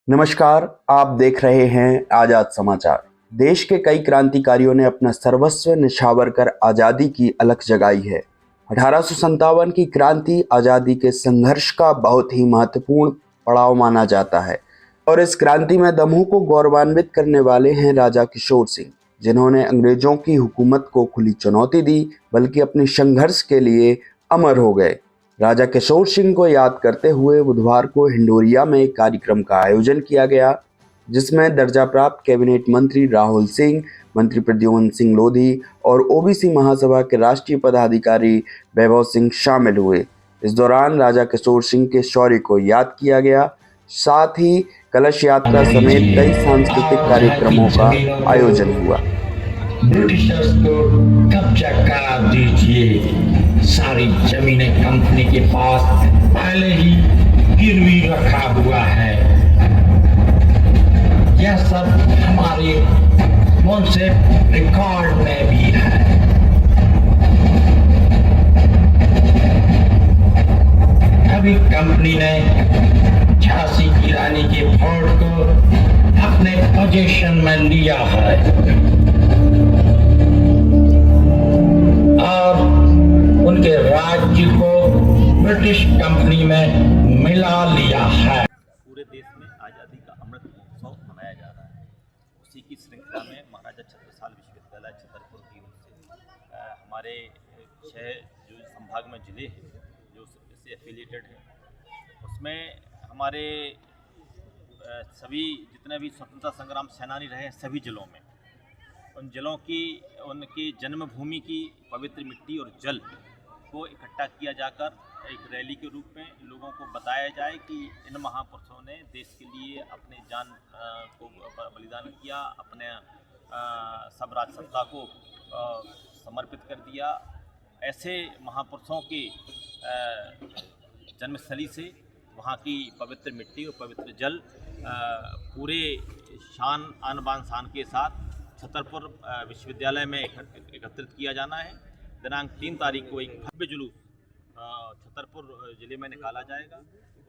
नमस्कार, आप देख रहे हैं आजाद समाचार। देश के कई क्रांतिकारियों ने अपना सर्वस्व निछावर कर आज़ादी की अलख जगाई है। 1857 की क्रांति आज़ादी के संघर्ष का बहुत ही महत्वपूर्ण पड़ाव माना जाता है और इस क्रांति में दमों को गौरवान्वित करने वाले हैं राजा किशोर सिंह, जिन्होंने अंग्रेजों की हुकूमत को खुली चुनौती दी, बल्कि अपने संघर्ष के लिए अमर हो गए। राजा किशोर सिंह को याद करते हुए बुधवार को हिंडोरिया में एक कार्यक्रम का आयोजन किया गया, जिसमें दर्जा प्राप्त कैबिनेट मंत्री राहुल सिंह, मंत्री प्रद्युम्न सिंह लोधी और ओबीसी महासभा के राष्ट्रीय पदाधिकारी वैभव सिंह शामिल हुए। इस दौरान राजा किशोर सिंह के शौर्य को याद किया गया। साथ ही कलश यात्रा समेत कई सांस्कृतिक कार्यक्रमों का आयोजन हुआ। ब्रिटिशर्स को कब्जा करा दीजिए। सारी जमीनें कंपनी के पास पहले ही गिरवी रखा हुआ है। यह सब हमारे मुंसे रिकॉर्ड में भी है। अभी कंपनी ने झांसी की रानी के फोर्ट को अपने पोजीशन में लिया है और उनके राज्य को ब्रिटिश कंपनी में मिला लिया है। पूरे देश में आज़ादी का अमृत महोत्सव मनाया जा रहा है। उसी की श्रृंखला में महाराजा छत्रसाल विश्वविद्यालय छतरपुर की ओर से हमारे 6 जो संभाग में जिले हैं जो इससे एफिलिएटेड हैं, उसमें हमारे सभी जितने भी स्वतंत्रता संग्राम सेनानी रहे हैं सभी जिलों में उन जिलों की उनकी जन्मभूमि की पवित्र मिट्टी और जल को इकट्ठा किया जाकर एक रैली के रूप में लोगों को बताया जाए कि इन महापुरुषों ने देश के लिए अपने जान को बलिदान किया, अपने सब राजसत्ता को समर्पित कर दिया। ऐसे महापुरुषों के जन्मस्थली से वहाँ की पवित्र मिट्टी और पवित्र जल पूरे शान आन बान शान के साथ छतरपुर विश्वविद्यालय में एकत्रित किया जाना है। दिनांक 3 तारीख को एक भव्य जुलूस छतरपुर जिले में निकाला जाएगा।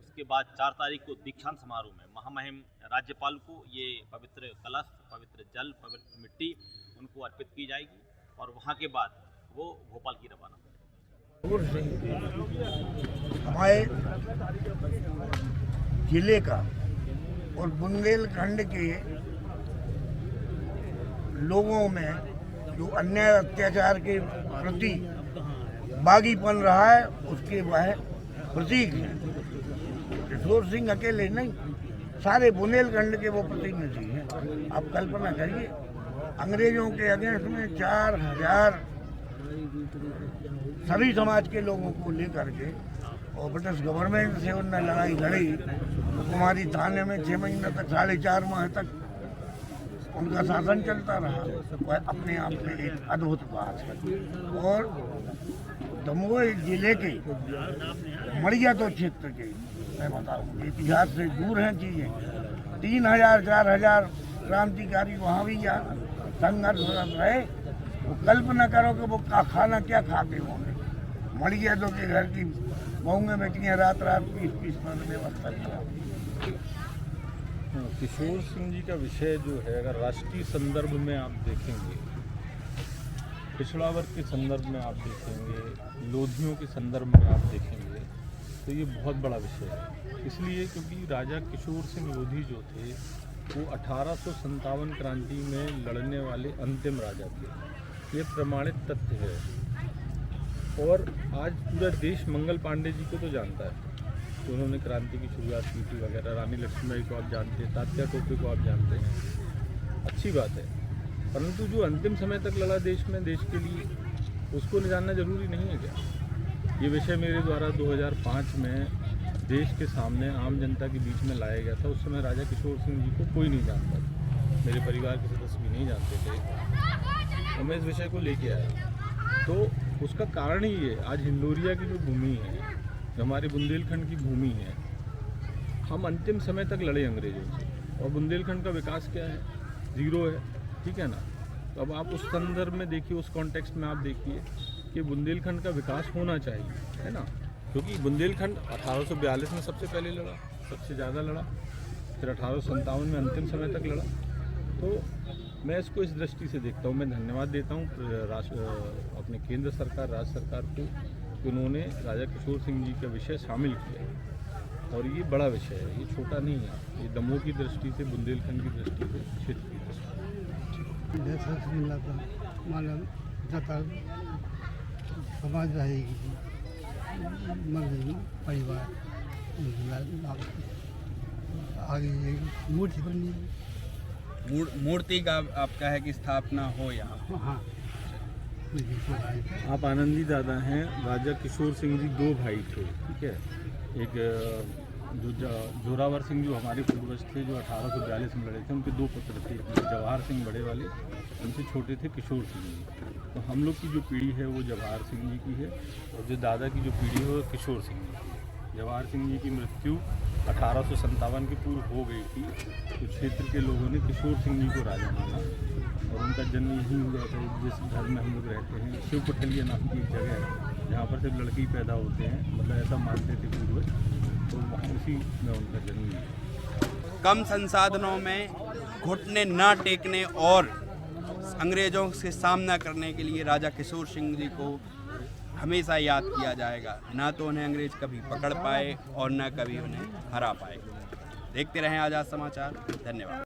उसके बाद 4 तारीख को दीक्षांत समारोह में महामहिम राज्यपाल को ये पवित्र कलश, पवित्र जल, पवित्र मिट्टी उनको अर्पित की जाएगी और वहाँ के बाद वो भोपाल की रवाना होगी। हमारे जिले का और बुंदेलखंड के लोगों में जो अन्याय अत्याचार के प्रति बागीपन रहा है, उसके वह प्रतीक हैं। किशोर सिंह अकेले नहीं, सारे बुंदेलखंड के वो प्रतिनिधि हैं। आप कल्पना करिए, अंग्रेजों के अगेंस्ट में 4000 सभी समाज के लोगों को लेकर के और ब्रिटिश गवर्नमेंट से उन्होंने लड़ाई लड़ी। कुमारी थाने में 6 महीने तक, 4.5 माह तक उनका शासन चलता रहा। वह अपने आप में एक अद्भुत बात है। और दमोह जिले के मड़ियातो क्षेत्र के, मैं बताऊँ, इतिहास से दूर हैं चीज़ें। 3000-4000 क्रांतिकारी वहाँ भी संघर्ष रहे। वो कल्पना करो कि वो खाना क्या खाते होंगे। मड़ियातो के घर की बहुएं बेटियाँ रात 20-20 मिनट व्यवस्था किया। किशोर सिंह जी का विषय जो है, अगर राष्ट्रीय संदर्भ में आप देखेंगे, पिछड़ा वर्ग के संदर्भ में आप देखेंगे, लोधियों के संदर्भ में आप देखेंगे, तो ये बहुत बड़ा विषय है। इसलिए क्योंकि राजा किशोर सिंह लोधी जो थे वो 1857 क्रांति में लड़ने वाले अंतिम राजा थे। ये प्रमाणित तथ्य है। और आज पूरा देश मंगल पांडे जी को तो जानता है तो उन्होंने क्रांति की शुरुआत की थी वगैरह। रानी लक्ष्मीबाई को आप जानते हैं, तात्या टोपे को आप जानते हैं, अच्छी बात है। परंतु जो अंतिम समय तक लड़ा देश में, देश के लिए, उसको जानना जरूरी नहीं है क्या? ये विषय मेरे द्वारा 2005 में देश के सामने आम जनता के बीच में लाया गया था। उस समय राजा किशोर सिंह जी को कोई नहीं जानता था, मेरे परिवार के सदस्य भी नहीं जानते थे। तो मैं इस विषय को लेके आया। तो उसका कारण ही ये, आज हिंडोरिया की जो भूमि है, जो हमारे बुंदेलखंड की भूमि है, हम अंतिम समय तक लड़े अंग्रेजों से। और बुंदेलखंड का विकास क्या है? 0 है, ठीक है ना। तो अब आप उस संदर्भ में देखिए, उस कॉन्टेक्स्ट में आप देखिए कि बुंदेलखंड का विकास होना चाहिए, है ना। क्योंकि बुंदेलखंड 1842 में सबसे पहले लड़ा, सबसे ज़्यादा लड़ा। फिर 1857 में अंतिम समय तक लड़ा। तो मैं इसको इस दृष्टि से देखता हूँ। मैं धन्यवाद देता हूँ अपने केंद्र सरकार, राज्य सरकार को कि उन्होंने राजा किशोर सिंह जी का विषय शामिल किया। और ये बड़ा विषय है, ये छोटा नहीं है। ये दमोह की दृष्टि से, बुंदेलखंड की दृष्टि से, क्षेत्र की दृष्टि समाज रहेगी, परिवार आगे मूर्ति बननी। मूर्ति का आपका है कि स्थापना हो यहाँ। हाँ, आप आनंदी दादा हैं। राजा किशोर सिंह जी 2 भाई थे, ठीक है। एक जो जोरावर सिंह जो हमारे पूर्वज थे, जो 1842 में लड़े थे, उनके 2 पुत्र थे। जवाहर सिंह बड़े वाले, उनसे छोटे थे किशोर सिंह जी। तो हम लोग की जो पीढ़ी है वो जवाहर सिंह जी की है, और जो दादा की जो पीढ़ी है वो किशोर सिंह जी की है। जवाहर सिंह जी की मृत्यु 1857 के पूर्व हो गई थी। तो क्षेत्र के लोगों ने किशोर सिंह जी को राजा माना, और उनका जन्म यहीं हुआ था जिस घर में हम लोग रहते हैं। शिव पठलिया नाम की एक जगह है जहाँ पर सिर्फ लड़के ही पैदा होते हैं, मतलब ऐसा मानते थे पूर्वज। तो वहाँ उसी में उनका जन्म हुआ। कम संसाधनों में घुटने न टेकने और अंग्रेज़ों से सामना करने के लिए राजा किशोर सिंह जी को हमेशा याद किया जाएगा। ना तो उन्हें अंग्रेज कभी पकड़ पाए और ना कभी उन्हें हरा पाए। देखते रहें आज़ाद समाचार। धन्यवाद।